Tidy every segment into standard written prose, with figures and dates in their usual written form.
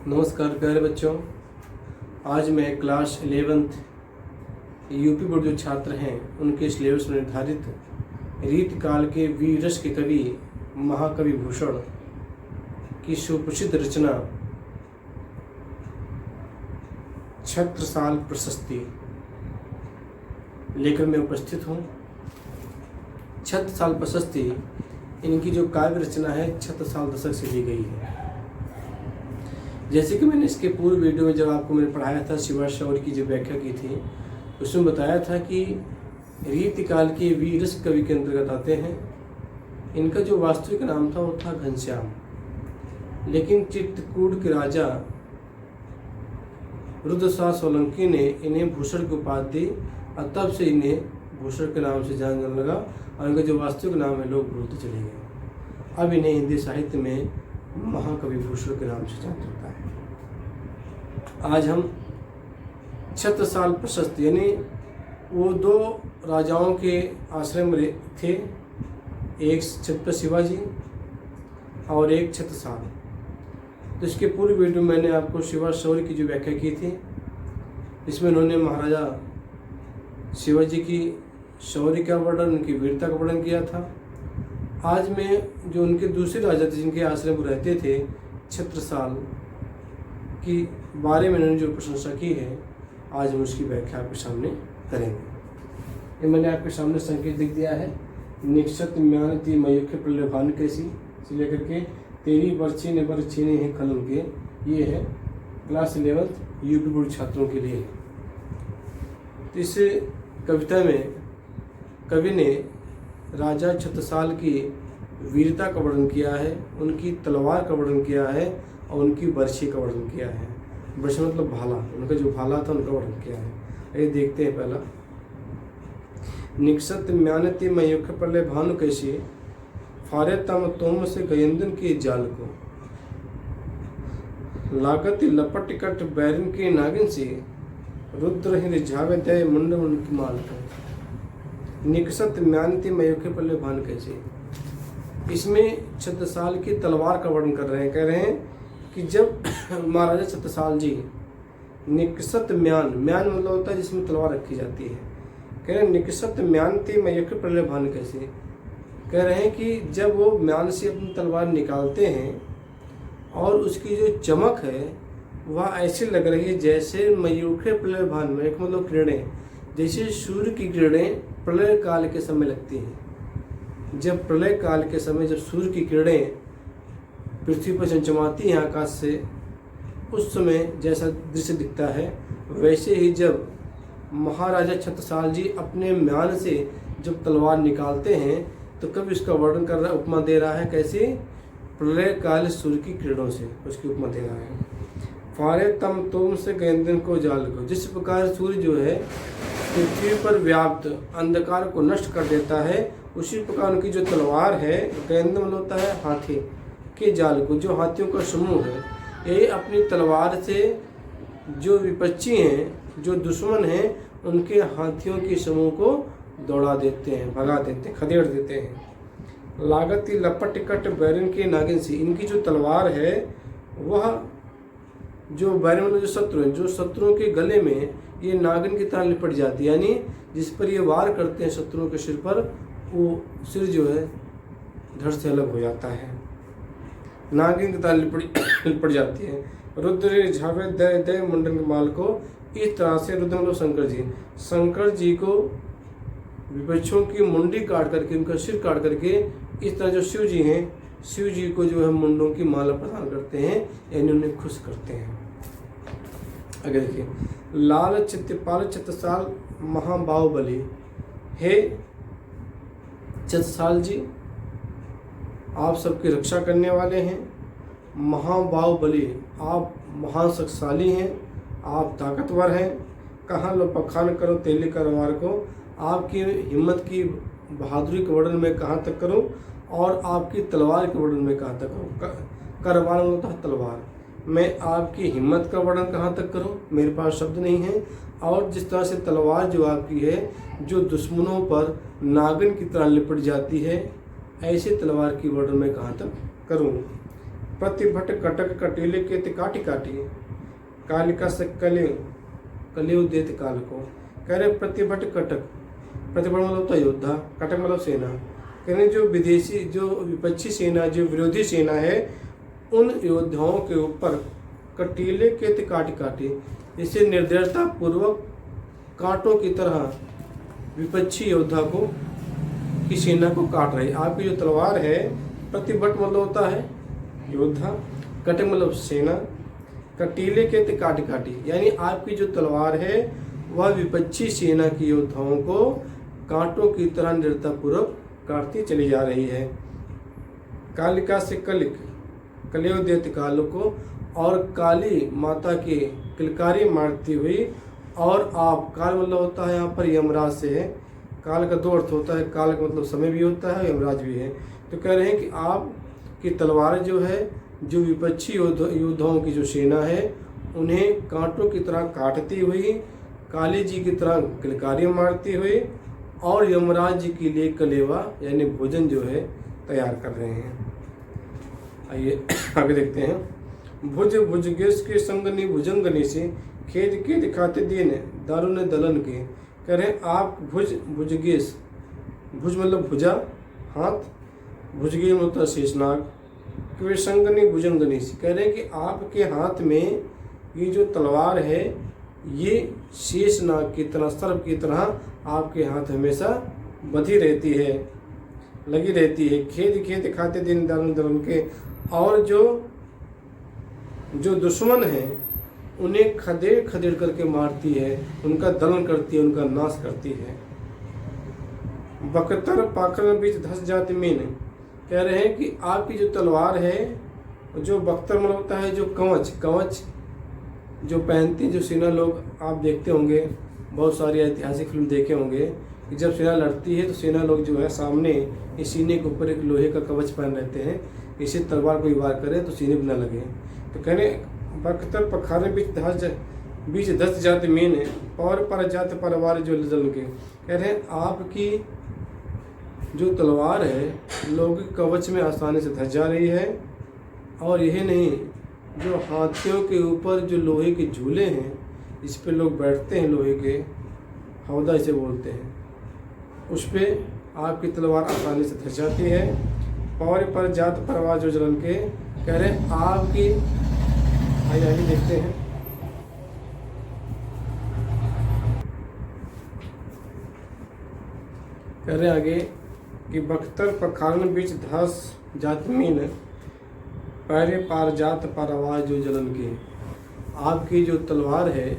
नमस्कार प्यारे बच्चों। आज मैं क्लास 11th यूपी बोर्ड जो छात्र हैं उनके सिलेबस में निर्धारित रीत काल के वीररस के कवि महाकवि भूषण की सुप्रसिद्ध रचना छत्रसाल प्रशस्ति लेकर मैं उपस्थित हूँ। छत्रसाल प्रशस्ति इनकी जो काव्य रचना है छत्रसाल दशक से ली गई है। जैसे कि मैंने इसके पूर्व वीडियो में जब आपको मैंने पढ़ाया था शिवा शौर्य की जो व्याख्या की थी उसमें बताया था कि रीति काल के वीररस कवि के अंतर्गत आते हैं। इनका जो वास्तविक नाम था वो था घनश्याम, लेकिन चित्रकूट के राजा रुद्रशाह सोलंकी ने इन्हें भूषण की उपाधि दी और तब से इन्हें भूषण के नाम से जाना जाने लगा और इनका जो वास्तविक नाम है लोग भूलते चले गए। अब इन्हें हिंदी साहित्य में महाकवि भूषण के नाम से जाना जाता है। आज हम छत्रसाल प्रशस्ति यानी वो दो राजाओं के आश्रय में थे, एक छत्रपति शिवाजी और एक छत्रसाल। तो इसके पूर्व वीडियो में मैंने आपको शिवा शौर्य की जो व्याख्या की थी, इसमें उन्होंने महाराजा शिवाजी की शौर्य का वर्णन, उनकी वीरता का वर्णन किया था। आज मैं जो उनके दूसरे राजा थे जिनके आश्रय में रहते थे छत्रसाल की बारे में उन्होंने जो प्रशंसा की है, आज हम उसकी व्याख्या आपके सामने करेंगे। ये मैंने आपके सामने संकेत लिख दिया है। निक्षत म्यानति मयूख प्रलेभान कैसी से लेकर के तेरी बरछी ने बरछीने हैं खल उनके, ये है क्लास 11th यूपी बोर्ड छात्रों के लिए। तो इस कविता में कवि ने राजा छत्रसाल की वीरता का वर्णन किया है, उनकी तलवार का वर्णन किया है और उनकी बरछी का वर्णन किया है। बरछी मतलब भाला, उनका जो भाला था उनका वर्णन किया है। ये देखते हैं पहला। निक्षत म्यानति मयूख प्रलय भानु कैसी फारे तम तोम से गयंदन के जाल को लागत लपट कट बैरन के नागिन से रुद्र ही रिझावे दय मुंड उनकी माल को। निक्षत म्यानति मयूख प्रलय भानु कैसे, इसमें छत्रसाल की तलवार का वर्णन कर रहे हैं। कह रहे हैं कि जब महाराजा छत्रसाल जी निक्षत म्यान मतलब होता है जिसमें तलवार रखी जाती है, कह रहे हैं निक्षत म्यानति मयूख प्रलय भानु कैसे, कह रहे हैं कि जब वो म्यान से अपनी तलवार निकालते हैं और उसकी जो चमक है वह ऐसी लग रही है जैसे मयूख प्रलय भानु, एक मतलब किरणें, जैसे सूर्य की किरणें प्रलय काल के समय लगती हैं। जब प्रलय काल के समय जब सूर्य की किरणें पृथ्वी पर चमचमाती हैं आकाश से, उस समय जैसा दृश्य दिखता है, वैसे ही जब महाराजा छत्रसाल जी अपने म्यान से जब तलवार निकालते हैं तो कभी इसका वर्णन कर रहा है, उपमा दे रहा है कैसे, प्रलय काल सूर्य की किरणों से उसकी उपमा दे रहा है। फारे तम तोम से गयंदन को जाल को, जिस प्रकार सूर्य जो है पृथ्वी पर व्याप्त अंधकार को नष्ट कर देता है, उसी प्रकार उनकी जो तलवार है, गयंदन मतलब होता है हाथी के जाल को, जो हाथियों का समूह है, ये अपनी तलवार से जो विपक्षी हैं, जो दुश्मन हैं, उनके हाथियों के समूह को दौड़ा देते हैं, भगा देते हैं, खदेड़ देते हैं। लागत लपट कट बैरन के नागिन से, इनकी जो तलवार है वह जो बैरन मतलब जो शत्रु हैं, जो शत्रुओं के गले में ये नागिन की तरह लिपट जाती है, यानी जिस पर ये वार करते हैं शत्रुओं के सिर पर, वो सिर जो है धड़ से अलग हो जाता है, नागिन की तरह लिपट जाती है। रुद्र झावे दय दय मुंडन के माल को, इस तरह से रुद्र मतलब शंकर जी को विपक्षों की मुंडी काट करके, उनका सिर काट करके, इस तरह जो शिव जी हैं, शिव जी को जो है मुंडों की माला प्रदान करते हैं, यानी उन्हें खुश करते हैं। अगर देखिए, लाल चित्रपाल छत्रसाल महाबाहुबली, हे छत्रसाल जी आप सबकी रक्षा करने वाले हैं, महाबाहुबली आप महान शक्तिशाली हैं, आप ताकतवर हैं, कहाँ लो पखान करो तेली करवार को, आपकी हिम्मत की बहादुरी के वर्णन में कहाँ तक करूं और आपकी तलवार के वर्णन में कहाँ तक करूं। करवार होता है तलवार, मैं आपकी हिम्मत का वर्णन कहाँ तक करूं, मेरे पास शब्द नहीं है। और जिस तरह से तलवार जो आपकी है, जो दुश्मनों पर नागिन की तरह लिपट जाती है, ऐसे तलवार की वर्णन में कहाँ तक करूं। प्रतिभट कटक कटीले केत काटी काटी, कालिका से कलियुग देत काल को। कह रहे प्रतिभट कटक, प्रतिभट मतलब होता है योद्धा, कटक मतलब सेना। कह रहे जो विदेशी, जो विपक्षी सेना, जो विरोधी सेना है, उन योद्धाओं के ऊपर कटीले केत काटी काटी, इसे निर्दयता पूर्वक कांटों की तरह विपक्षी योद्धा को की सेना को काट रही। आपकी जो तलवार है, प्रतिभट मतलब होता है योद्धा, कटक मतलब सेना, कटीले के काटी काटी, यानी आपकी जो तलवार है वह विपक्षी सेना की योद्धाओं को कांटों की तरह निर्दयतापूर्वक काटती चली जा रही है। कालिका से कलियुग देत काल को, और काली माता की किलकारी मारती हुई, और आप, काल मतलब होता है यहाँ पर यमराज से है। काल का दो अर्थ होता है, काल का मतलब समय भी होता है, यमराज भी है। तो कह रहे हैं कि आप की तलवार जो है, जो विपक्षी योद्धाओं की जो सेना है, उन्हें कांटों की तरह काटती हुई, काली जी की तरह किलकारी मारती हुई, और यमराज जी के लिए कलेवा यानी भोजन जो है तैयार कर रहे हैं। आइए आगे देखते हैं। भुज भुजगेश के संगनी भुजंगनी से, खेद के दिखाते दीन दारुण दलन के। कह रहे आप भुज भुजगेश, भुज मतलब भुजा हाथ, भुजगे मतलब शेषनाग, वे संगनी भुजंगनी से। कह रहे हैं कि आपके हाथ में ये जो तलवार है, ये शेषनाग की तरह, सर्प की तरह आपके हाथ हमेशा बंधी रहती है, लगी रहती है। खेद खेद खाते दिन दारुण दलन के, और जो दुश्मन हैं उन्हें खदेड़ खदेड़ करके मारती है, उनका दलन करती है, उनका नाश करती है। बख्तर पाखर बीच धस जाते मीन। कह रहे हैं कि आपकी जो तलवार है, जो बख्तर मतलब होता है जो कवच जो पहनती जो सेना लोग, आप देखते होंगे बहुत सारी ऐतिहासिक फिल्म देखे होंगे कि जब सेना लड़ती है तो सेना लोग जो है सामने इस सीने के ऊपर एक लोहे का कवच पहन रहते हैं, इसे तलवार कोई वार करे तो सीने पर न लगे। तो कहने बख्तर पखारे बीच धस जाते मीन, और पर जात परवार जो जल के। कह रहे हैं आपकी जो तलवार है लोगों के कवच में आसानी से धस जा रही है, और यही नहीं, जो हाथियों के ऊपर जो लोहे के झूले हैं, इस पे लोग बैठते हैं, लोहे के हौदा इसे बोलते हैं, उस पे आपकी तलवार आसानी से धस जाती है। और पर जात परवार जो जलन के। कह रहे हैं आपकी, आइए देखते हैं। कह रहे आगे कि बख्तर पखारन बीच धस जातमीन, पैरे पार जात पर आवाज जो जलन के। आपकी जो तलवार है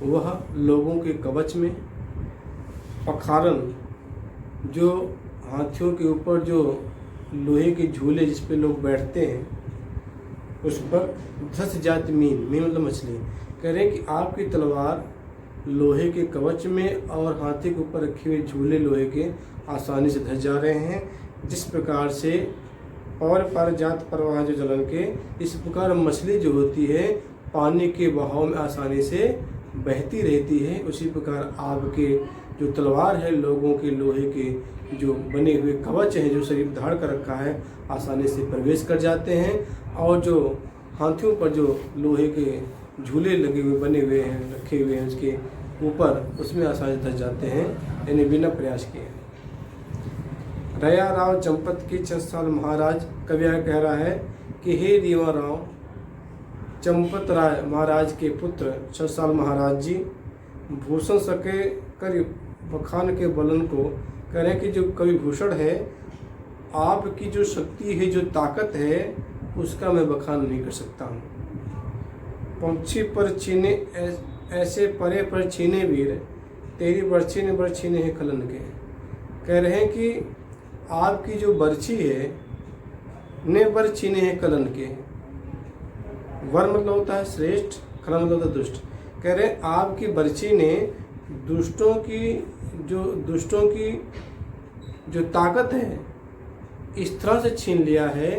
वह लोगों के कवच में, पखारन जो हाथियों के ऊपर जो लोहे के झूले जिस पे लोग बैठते हैं, उस पर धस जाती मीन मतलब मछली। कह रहे हैं कि आपकी तलवार लोहे के कवच में और हाथी के ऊपर रखे हुए झूले लोहे के आसानी से धस जा रहे हैं। जिस प्रकार से और पर जात परवाह जो जलन के, इस प्रकार मछली जो होती है पानी के बहाव में आसानी से बहती रहती है, उसी प्रकार आपके जो तलवार है लोगों के लोहे के जो बने हुए कवच हैं जो शरीर धाड़ कर रखा है, आसानी से प्रवेश कर जाते हैं, और जो हाथियों पर जो लोहे के झूले लगे हुए बने हुए हैं, रखे हुए हैं उसके ऊपर, उसमें आसानी से धस जाते हैं, यानी बिना प्रयास किए। रया राव चंपत के 6 साल महाराज। कवि कह रहा है कि हे रीवा राव चंपत राय महाराज के पुत्र 6 साल महाराज जी, भूषण सके कर बखान के बलन को। कह रहे हैं कि जो कवि भूषण है, आपकी जो शक्ति है, जो ताकत है, उसका मैं बखान नहीं कर सकता हूँ। पंछी पर छीने ऐसे परे पर छीने वीर, तेरी बर्छी ने बरछीने है खलन के। कह रहे हैं कि आपकी जो बर्छी है ने बरछीने है कलन के। वर मतलब होता है श्रेष्ठ, खलन मतलब होता है दुष्ट। कह रहे हैं आपकी बर्छी ने दुष्टों की जो ताकत है इस तरह से छीन लिया है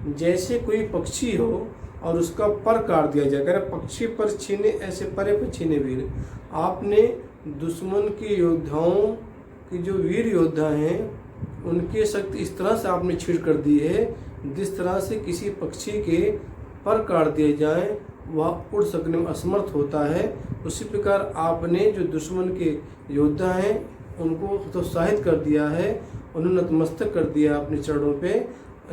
जैसे कोई पक्षी हो और उसका पर काट दिया जाए। कह रहे पक्षी पर छीने ऐसे परे पर छीने वीर। आपने दुश्मन के योद्धाओं की जो वीर योद्धा हैं उनकी शक्ति इस तरह से आपने छीड़ कर दी है जिस तरह से किसी पक्षी के पर काट दिए जाएं वह उड़ सकने में असमर्थ होता है, उसी प्रकार आपने जो दुश्मन के योद्धा हैं उनको हतोत्साहित कर दिया है, उन्हें नतमस्तक कर दिया अपने चरणों पे,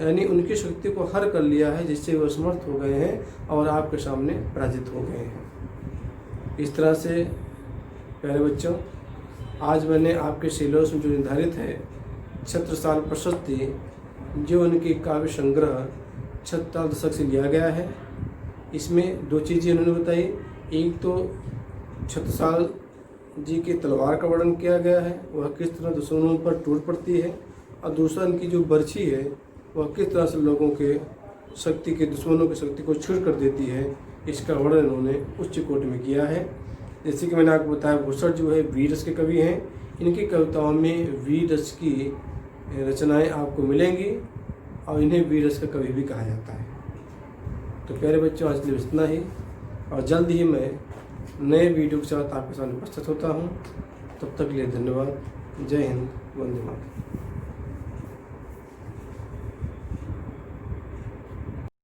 यानी उनकी शक्ति को हर कर लिया है, जिससे वो असमर्थ हो गए हैं और आपके सामने पराजित हो गए हैं। इस तरह से प्यारे बच्चों, आज मैंने आपके सिलेबस में जो निर्धारित है छत्रसाल प्रशस्ति, जो उनकी काव्य संग्रह छत्रसाल दशक से लिया गया है, इसमें दो चीज़ें उन्होंने बताई। एक तो छत्रसाल जी की तलवार का वर्णन किया गया है, वह किस तरह दुश्मनों पर टूट पड़ती है, और दूसरा इनकी जो बर्छी है वह किस तरह से लोगों के शक्ति के दुश्मनों की शक्ति को छीड़ कर देती है, इसका वर्णन उन्होंने उच्च कोटि में किया है। जैसे कि मैंने आपको बताया, भूषण जो है वीर रस के कवि हैं, इनकी कविताओं में वीर रस की रचनाएं आपको मिलेंगी और इन्हें वीर रस का कवि भी कहा जाता है। तो प्यारे बच्चों, आज के लिए इतना ही, और जल्द ही मैं नए वीडियो के साथ आपके सामने उपस्थित होता हूँ। तब तक के लिए धन्यवाद। जय हिंद, वंदे मातरम।